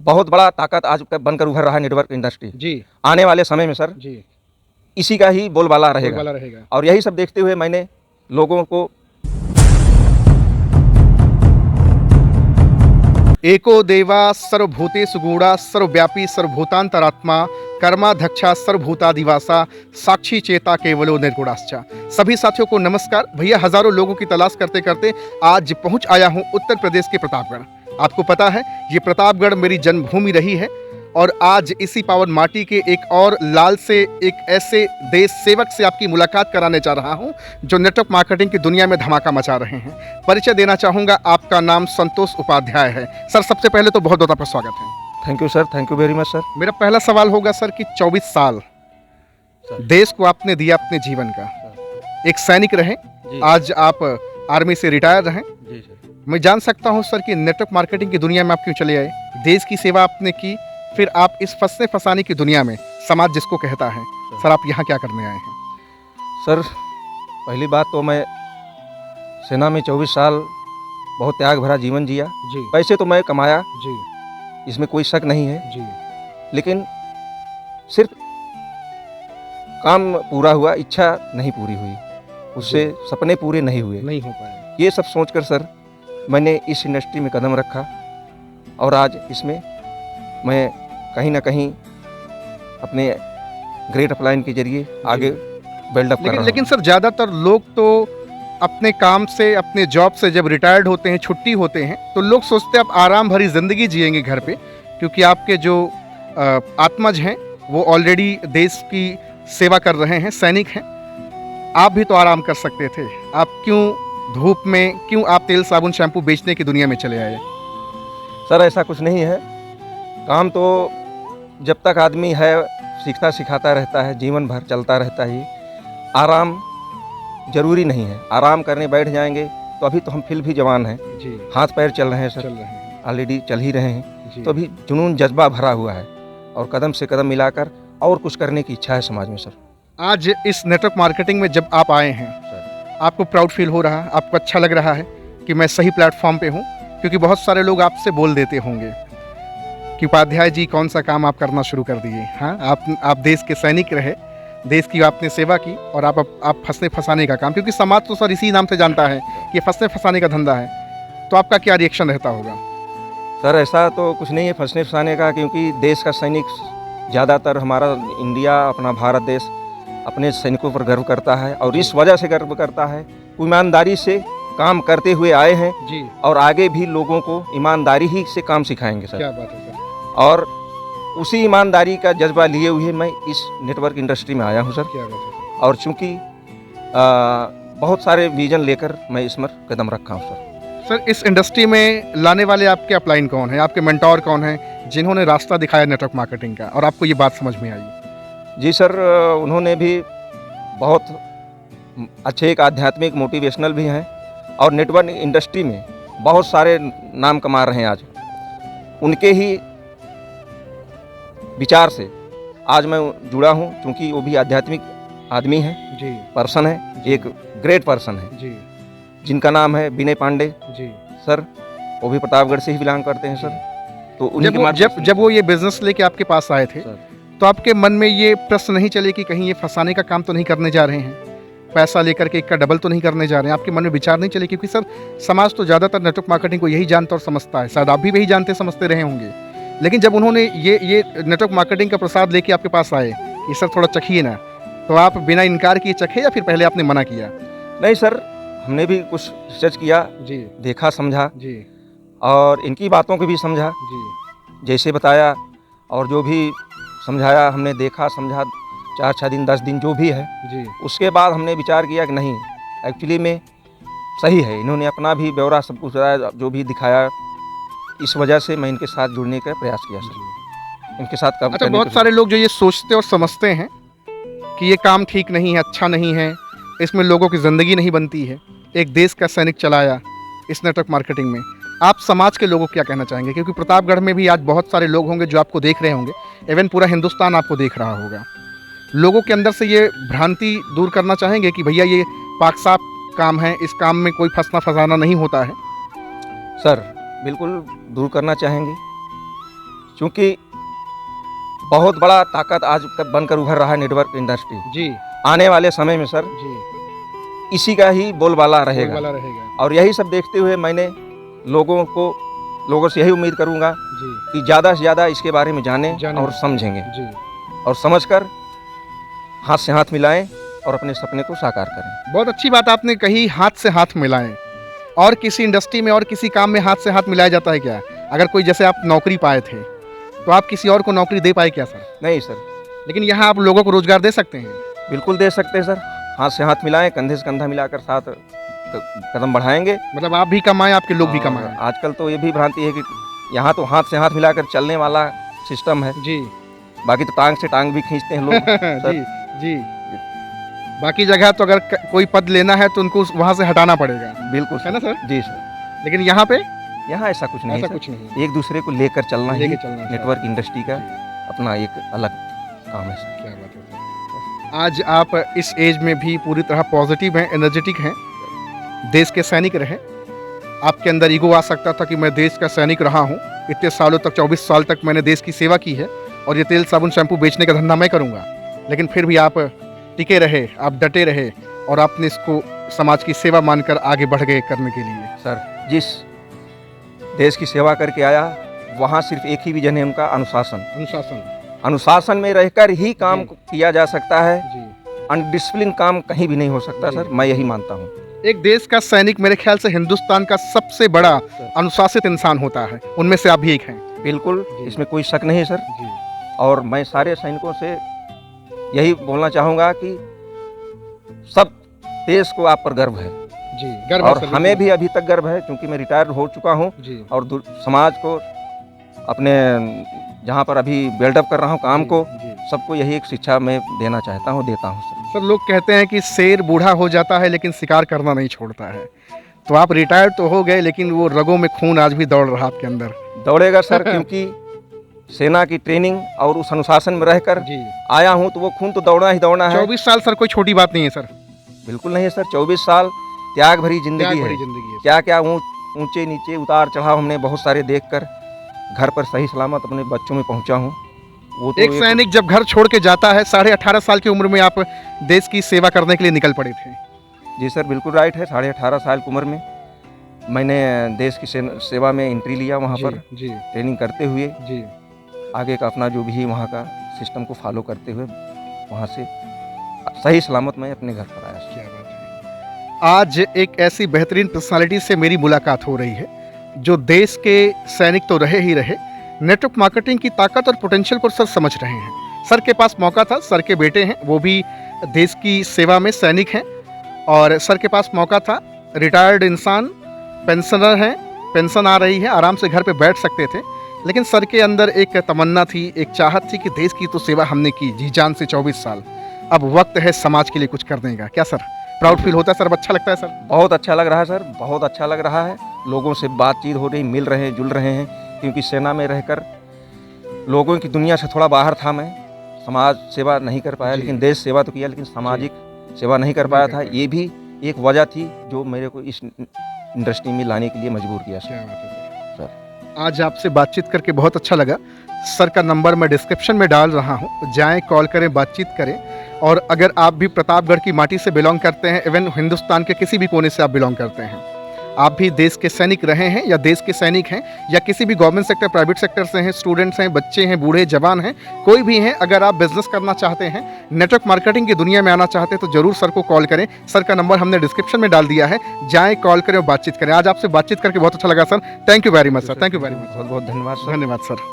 बहुत बड़ा ताकत आज बनकर उभर रहा है नेटवर्क इंडस्ट्री। जी आने वाले समय में सर जी इसी का ही बोलबाला रहेगा बोलबाला रहेगा। और यही सब देखते हुए मैंने लोगों को एको देवा सर्वभूतेषु गूढ़ा सर्वव्यापी सर्वभूतांतरात्मा कर्माध्यक्षा सर्वभूतादिवासा साक्षी चेता केवलो निर्गुणाश्चा। सभी साथियों को नमस्कार। भैया हजारों लोगों की तलाश करते करते आज पहुंच आया हूं उत्तर प्रदेश के प्रतापगढ़। आपको पता है ये प्रतापगढ़ मेरी जन्मभूमि रही है और आज इसी पावन माटी के एक और लाल से एक ऐसे देश सेवक से आपकी मुलाकात कराने जा रहा हूं जो नेटवर्क मार्केटिंग की दुनिया में धमाका मचा रहे हैं। परिचय देना चाहूँगा, आपका नाम संतोष उपाध्याय है। सर सबसे पहले तो बहुत बहुत आपका स्वागत है। Thank you sir, thank you very much sir. मेरा पहला सवाल होगा सर कि 24 साल देश को आपने दिया अपने जीवन का, एक सैनिक रहे, आज आप आर्मी से रिटायर रहे। जी सर। मैं जान सकता हूं सर कि नेटवर्क मार्केटिंग की दुनिया में आप क्यों चले आए? देश की सेवा आपने की, फिर आप इस फंसने फंसाने की दुनिया में, समाज जिसको कहता है, सर आप यहाँ क्या करने आए हैं? सर पहली बात तो मैं सेना में 24 साल बहुत त्याग भरा जीवन जिया। जी पैसे तो मैं कमाया, जी इसमें कोई शक नहीं है, जी लेकिन सिर्फ काम पूरा हुआ, इच्छा नहीं पूरी हुई, उससे सपने पूरे नहीं हुए। नहीं हो पाए। ये सब सोचकर सर मैंने इस इंडस्ट्री में कदम रखा और आज इसमें मैं कहीं ना कहीं अपने ग्रेट अपलाइन के जरिए आगे बिल्डअप कर रहा हूँ। लेकिन सर ज़्यादातर लोग तो अपने काम से, अपने जॉब से जब रिटायर्ड होते हैं, छुट्टी होते हैं, तो लोग सोचते हैं आप आराम भरी ज़िंदगी जिएंगे घर पे, क्योंकि आपके जो आत्मज हैं वो ऑलरेडी देश की सेवा कर रहे हैं, सैनिक हैं। आप भी तो आराम कर सकते थे, आप क्यों धूप में, क्यों आप तेल साबुन शैम्पू बेचने की दुनिया में चले आए? सर ऐसा कुछ नहीं है, काम तो जब तक आदमी है सीखता सिखाता रहता है, जीवन भर चलता रहता ही। आराम जरूरी नहीं है, आराम करने बैठ जाएंगे तो अभी तो हम फिर भी जवान हैं, जी हाथ पैर चल रहे हैं सर, चल रहे हैं ऑलरेडी चल ही रहे हैं, जी। तो अभी जुनून जज्बा भरा हुआ है और कदम से कदम मिलाकर और कुछ करने की इच्छा है समाज में सर। आज इस नेटवर्क मार्केटिंग में जब आप आए हैं, आपको प्राउड फील हो रहा है, आपको अच्छा लग रहा है कि मैं सही प्लेटफॉर्म पे हूँ? क्योंकि बहुत सारे लोग आपसे बोल देते होंगे कि उपाध्याय जी कौन सा काम आप करना शुरू कर दिए। हाँ, आप देश के सैनिक रहे, देश की आपने सेवा की और आप फंसने फंसाने का काम, क्योंकि समाज तो सर इसी नाम से जानता है कि ये फंसने फंसाने का धंधा है, तो आपका क्या रिएक्शन रहता होगा? सर ऐसा तो कुछ नहीं है फंसने फंसाने का, क्योंकि देश का सैनिक ज़्यादातर हमारा इंडिया, अपना भारत देश अपने सैनिकों पर गर्व करता है और इस वजह से गर्व करता है, ईमानदारी से काम करते हुए आए हैं जी, और आगे भी लोगों को ईमानदारी ही से काम सिखाएंगे सर। क्या बात है सर। और उसी ईमानदारी का जज्बा लिए हुए मैं इस नेटवर्क इंडस्ट्री में आया हूं सर। क्या बात है सर। और चूंकि बहुत सारे विजन लेकर मैं इसमें कदम रखा हूं सर। सर इस इंडस्ट्री में लाने वाले आपके अपलाइन कौन हैं, आपके मेंटोर कौन हैं जिन्होंने रास्ता दिखाया नेटवर्क मार्केटिंग का और आपको ये बात समझ में आई? जी सर, उन्होंने भी बहुत अच्छे एक आध्यात्मिक मोटिवेशनल भी हैं और नेटवर्क इंडस्ट्री में बहुत सारे नाम कमा रहे हैं आज। उनके ही विचार से आज मैं जुड़ा हूं, क्योंकि वो भी आध्यात्मिक आदमी हैं, जी पर्सन है, एक ग्रेट पर्सन है जी जिनका नाम है विनय पांडे जी। सर। वो भी प्रतापगढ़ से ही बिलोंग करते हैं सर। तो उन्हीं के माध्यम से जब वो ये बिजनेस लेके आपके पास आए थे, सर, तो आपके मन में ये प्रश्न नहीं चले कि कहीं ये फंसाने का काम तो नहीं करने जा रहे हैं, पैसा लेकर के एक का डबल तो नहीं करने जा रहे हैं? आपके मन में विचार नहीं चले? क्योंकि सर समाज तो ज़्यादातर नेटवर्क मार्केटिंग को यही जानता और समझता है, शायद आप भी वही जानते समझते रहे होंगे, लेकिन जब उन्होंने ये नेटवर्क मार्केटिंग का प्रसाद लेके आपके पास आए कि सर थोड़ा चखिए ना, तो आप बिना इनकार किए चखे या फिर पहले आपने मना किया? नहीं सर, हमने भी कुछ रिसर्च किया, जी देखा, समझा जी और इनकी बातों को भी समझा, जी जैसे बताया और जो भी समझाया हमने देखा समझा, 4-6 दिन 10 दिन जो भी है, जी उसके बाद हमने विचार किया कि नहीं, एक्चुअली में सही है। इन्होंने अपना भी ब्यौरा सब कुछ जो भी दिखाया, इस वजह से मैं इनके साथ जुड़ने का प्रयास किया सर। इनके साथ काम अच्छा, करने बहुत का- सारे लोग जो ये सोचते और समझते हैं कि ये काम ठीक नहीं है, अच्छा नहीं है, इसमें लोगों की ज़िंदगी नहीं बनती है, एक देश का सैनिक चलाया इस नेटवर्क मार्केटिंग में, आप समाज के लोगों को क्या कहना चाहेंगे? क्योंकि प्रतापगढ़ में भी आज बहुत सारे लोग होंगे जो आपको देख रहे होंगे, इवन पूरा हिंदुस्तान आपको देख रहा होगा। लोगों के अंदर से ये भ्रांति दूर करना चाहेंगे कि भैया ये पाक साफ काम है, इस काम में कोई फंसना फंसाना नहीं होता है? सर बिल्कुल दूर करना चाहेंगे, क्योंकि बहुत बड़ा ताकत आज बनकर उभर रहा है नेटवर्क इंडस्ट्री। जी आने वाले समय में सर जी इसी का ही बोलबाला रहेगा। वाला रहेगा। और यही सब देखते हुए मैंने लोगों से यही उम्मीद करूंगा जी कि ज़्यादा से ज़्यादा इसके बारे में जानें और समझेंगे जी और समझकर हाथ से हाथ मिलाएं और अपने सपने को साकार करें। बहुत अच्छी बात आपने कही, हाथ से हाथ मिलाएं। और किसी इंडस्ट्री में और किसी काम में हाथ से हाथ मिलाया जाता है क्या? अगर कोई जैसे आप नौकरी पाए थे तो आप किसी और को नौकरी दे पाए क्या सर? नहीं सर, लेकिन यहाँ आप लोगों को रोजगार दे सकते हैं। बिल्कुल दे सकते हैं सर। हाथ से हाथ मिलाएं, कंधे से कंधा मिलाकर साथ कदम बढ़ाएंगे। मतलब आप भी कमाएं, आपके लोग भी और कमाएं। आजकल तो ये भी भ्रांति है कि यहाँ तो हाथ से हाथ मिलाकर चलने वाला सिस्टम है, जी बाकी तो टांग से टांग भी खींचते हैं लोग। जी जी बाकी जगह तो अगर कोई पद लेना है तो उनको वहाँ से हटाना पड़ेगा, बिल्कुल है ना सर? जी सर। लेकिन यहाँ पे यहाँ ऐसा कुछ नहीं ऐसा सर। कुछ नहीं, एक दूसरे को लेकर चलना ही लेके चलना है। नेटवर्क इंडस्ट्री का अपना एक अलग काम है सर। क्या बात है सर। आज आप इस एज में भी पूरी तरह पॉजिटिव हैं, एनर्जेटिक हैं, देश के सैनिक रहे। आपके अंदर ईगो आ सकता था कि मैं देश का सैनिक रहा हूँ, इतने सालों तक 24 साल तक मैंने देश की सेवा की है और ये तेल साबुन शैम्पू बेचने का धंधा मैं करूँगा। लेकिन फिर भी आप टिके रहे, आप डटे रहे और आपने इसको समाज की सेवा मानकर आगे बढ़ गए करने के लिए। सर जिस देश की सेवा करके आया वहाँ सिर्फ एक ही विजन है उनका, अनुशासन। अनुशासन। अनुशासन में रहकर ही काम जी। किया जा सकता है। जी अनडिसिप्लिन काम कहीं भी नहीं हो सकता जी। सर, मैं यही मानता हूँ। एक देश का सैनिक मेरे ख्याल से हिंदुस्तान का सबसे बड़ा अनुशासित इंसान होता है, उनमें से आप भी एक हैं। बिल्कुल, जी। इसमें कोई शक नहीं है सर। जी और मैं सारे सैनिकों से यही बोलना चाहूँगा कि सब देश को आप पर गर्व है जी गर्व और है सर, हमें भी अभी तक गर्व है क्योंकि मैं रिटायर हो चुका हूँ जी और समाज को अपने जहाँ पर अभी बिल्डअप कर रहा हूँ काम को, जी। सबको यही एक शिक्षा मैं देना चाहता हूँ, देता हूँ सर। सर लोग कहते हैं कि शेर बूढ़ा हो जाता है लेकिन शिकार करना नहीं छोड़ता है। तो आप रिटायर्ड तो हो गए लेकिन वो रगों में खून आज भी दौड़ रहा आपके अंदर। दौड़ेगा सर क्योंकि सेना की ट्रेनिंग और उस अनुशासन में रहकर जी आया हूँ तो वो खून तो दौड़ना ही दौड़ना है। 24 साल सर कोई छोटी बात नहीं है सर। बिल्कुल नहीं है सर, 24 साल त्याग भरी जिंदगी त्याग है। भरी जिंदगी है। क्या क्या ऊंचे नीचे उतार चढ़ाव हमने बहुत सारे देखकर घर पर सही सलामत अपने बच्चों में पहुंचा हूँ। वो तो एक सैनिक जब घर छोड़ के जाता है, 18.5 साल की उम्र में आप देश की सेवा करने के लिए निकल पड़े थे। जी सर बिल्कुल राइट है। 18.5 साल की उम्र में मैंने देश की सेवा में एंट्री लिया। वहाँ जी, पर जी ट्रेनिंग करते हुए जी आगे का अपना जो भी वहाँ का सिस्टम को फॉलो करते हुए वहाँ से सही सलामत मैं अपने घर पर आया। क्या बात है। आज एक ऐसी बेहतरीन पर्सनालिटी से मेरी मुलाकात हो रही है जो देश के सैनिक तो रहे ही रहे, नेटवर्क मार्केटिंग की ताकत और पोटेंशियल को सर समझ रहे हैं। सर के पास मौका था, सर के बेटे हैं, वो भी देश की सेवा में सैनिक हैं और सर के पास मौका था, रिटायर्ड इंसान, पेंशनर हैं, पेंशन आ रही है, आराम से घर पे बैठ सकते थे। लेकिन सर के अंदर एक तमन्ना थी, एक चाहत थी कि देश की तो सेवा हमने की जी जान से 24 साल, अब वक्त है समाज के लिए कुछ करने का। क्या सर प्राउड फील होता है सर? अच्छा लगता है सर? बहुत अच्छा लग रहा है सर, बहुत अच्छा लग रहा है। लोगों से बातचीत हो रही, मिल रहे हैं, जुल रहे हैं, क्योंकि सेना में रहकर लोगों की दुनिया से थोड़ा बाहर था मैं। समाज सेवा नहीं कर पाया, लेकिन देश सेवा तो किया, लेकिन सामाजिक सेवा नहीं कर पाया था। ये भी एक वजह थी जो मेरे को इस इंडस्ट्री में लाने के लिए मजबूर किया सर। आज आपसे बातचीत करके बहुत अच्छा लगा। सर का नंबर मैं डिस्क्रिप्शन में डाल रहा हूँ, जाएं, कॉल करें, बातचीत करें। और अगर आप भी प्रतापगढ़ की माटी से बिलोंग करते हैं, इवन हिंदुस्तान के किसी भी कोने से आप बिलोंग करते हैं, आप भी देश के सैनिक रहे हैं या देश के सैनिक हैं या किसी भी गवर्नमेंट सेक्टर, प्राइवेट सेक्टर से हैं, स्टूडेंट्स हैं, बच्चे हैं, बूढ़े, जवान हैं, कोई भी हैं, अगर आप बिजनेस करना चाहते हैं, नेटवर्क मार्केटिंग की दुनिया में आना चाहते हैं तो जरूर सर को कॉल करें। सर का नंबर हमने डिस्क्रिप्शन में डाल दिया है, जाएँ, कॉल करें और बातचीत करें। आज आपसे बातचीत करके बहुत अच्छा लगा sir. Thank you very much sir, thank you very much. बहुत बहुत धन्यवाद सर। धन्यवाद सर।